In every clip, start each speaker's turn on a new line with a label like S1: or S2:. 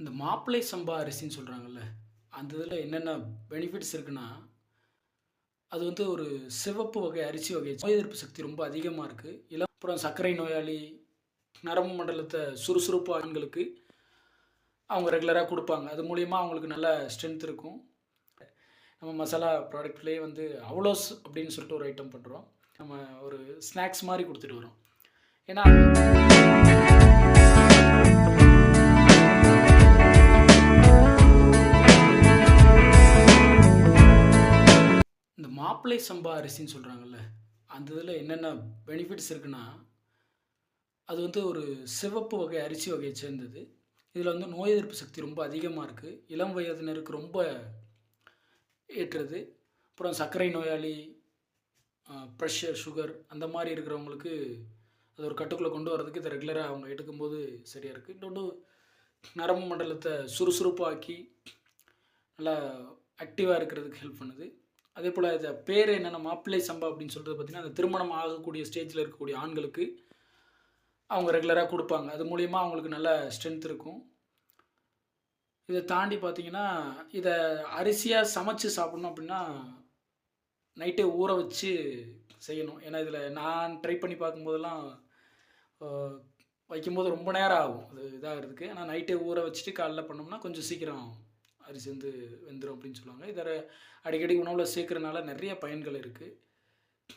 S1: இந்த மாப்பிள்ளை சம்பா அரிசின்னு சொல்கிறாங்கல்ல, அந்த இதில் என்னென்ன பெனிஃபிட்ஸ் இருக்குன்னா, அது வந்து ஒரு சிவப்பு வகை அரிசி வகை. நோய் எதிர்ப்பு சக்தி ரொம்ப அதிகமாக இருக்குது. அப்புறம் சர்க்கரை நோயாளி, நரம்பு மண்டலத்தை சுறுசுறுப்பு ஆண்களுக்கு அவங்க ரெகுலராக கொடுப்பாங்க. அது மூலியமா அவங்களுக்கு நல்ல ஸ்ட்ரென்த் இருக்கும். நம்ம மசாலா ப்ராடக்ட்லேயே வந்து அவ்லோஸ் அப்படின்னு சொல்லிட்டு ஒரு ஐட்டம் பண்ணுறோம். நம்ம ஒரு ஸ்நாக்ஸ் மாதிரி கொடுத்துட்டு வரோம். ஏன்னா இந்த மாப்பிள்ளை சம்பா அரிசின்னு சொல்கிறாங்கல்ல, அந்த இதில் என்னென்ன பெனிஃபிட்ஸ் இருக்குன்னா, அது வந்து ஒரு சிவப்பு வகை அரிசி வகையை சேர்ந்தது. இதில் வந்து நோய் எதிர்ப்பு சக்தி ரொம்ப அதிகமாக இருக்குது. இளம் வயதினருக்கு ரொம்ப ஏற்றது. அப்புறம் சர்க்கரை நோயாளி, ப்ரெஷர், சுகர் அந்த மாதிரி இருக்கிறவங்களுக்கு அது ஒரு கட்டுக்குள்ளே கொண்டு வரதுக்கு இதை ரெகுலராக அவங்க எடுக்கும்போது சரியாக இருக்குது. இன்னொன்று நரம்பு மண்டலத்தை சுறுசுறுப்பாக்கி நல்லா ஆக்டிவாக இருக்கிறதுக்கு ஹெல்ப் பண்ணுது. அதே போல் இதை பேர் என்னென்ன மாப்பிள்ளை சம்பா அப்படின்னு சொல்கிறது பார்த்திங்கன்னா, அந்த திருமணம் ஆகக்கூடிய ஸ்டேஜில் இருக்கக்கூடிய ஆண்களுக்கு அவங்க ரெகுலராக கொடுப்பாங்க. அது மூலிமா அவங்களுக்கு நல்ல ஸ்ட்ரென்த் இருக்கும். இதை தாண்டி பார்த்திங்கன்னா, இதை அரிசியாக சமைச்சு சாப்பிட்ணும் அப்படின்னா நைட்டே ஊற வச்சு செய்யணும். ஏன்னா இதில் நான் ட்ரை பண்ணி பார்க்கும்போதெல்லாம் வைக்கும்போது ரொம்ப நேரம் ஆகும் அது இதாகிறதுக்கு. ஆனால் நைட்டே ஊற வச்சுட்டு காலைல பண்ணோம்னா கொஞ்சம் சீக்கிரம் அரிசி வந்து வெந்துடும் அப்படின்னு சொல்லுவாங்க. இதை அடிக்கடி உணவில் சேர்க்குறதுனால நிறைய பயன்கள் இருக்குது.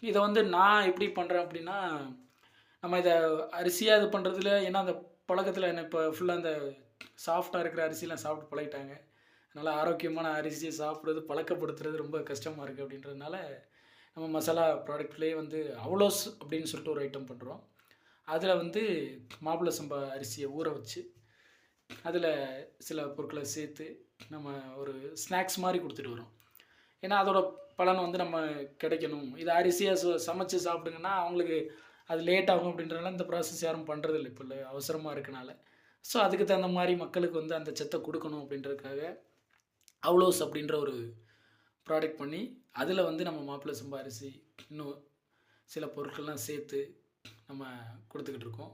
S1: இதை வந்து நான் எப்படி பண்ணுறேன் அப்படின்னா, நம்ம இதை அரிசியாக இது பண்ணுறதுல ஏன்னா அந்த பழக்கத்தில் என்ன இப்போ ஃபுல்லாக அந்த சாஃப்டாக இருக்கிற அரிசிலாம் சாப்பிட்டு பழகிட்டாங்க. அதனால் ஆரோக்கியமான அரிசியை சாப்பிட்றது பழக்கப்படுத்துறது ரொம்ப கஷ்டமாக இருக்குது. அப்படின்றதுனால நம்ம மசாலா ப்ராடக்ட்லேயே வந்து அவ்லோஸ் அப்படின்னு சொல்லிட்டு ஒரு ஐட்டம் பண்ணுறோம். அதில் வந்து மாப்பிள்ளை சம்பா அரிசியை ஊற வச்சு அதில் சில பொருட்களை சேர்த்து நம்ம ஒரு ஸ்நாக்ஸ் மாதிரி கொடுத்துட்டு வரோம். ஏன்னா அதோட பலன் வந்து நம்ம கிடைக்கணும். இது அரிசியாக சமைச்சு சாப்பிடுங்கன்னா அவங்களுக்கு அது லேட் ஆகும் அப்படின்றதுனால இந்த ப்ராசஸ் யாரும் பண்ணுறதில்ல இப்போ இல்லை, அவசரமாக இருக்கனால. ஸோ அதுக்கு தகுந்த மாதிரி மக்களுக்கு வந்து அந்த சத்தை கொடுக்கணும் அப்படின்றதுக்காக அவ்லோஸ் அப்படின்ற ஒரு ப்ராடக்ட் பண்ணி அதில் வந்து நம்ம மாப்பிள்ளை சம்பா அரிசி இன்னும் சில பொருட்கள்லாம் சேர்த்து நம்ம கொடுத்துக்கிட்டு இருக்கோம்.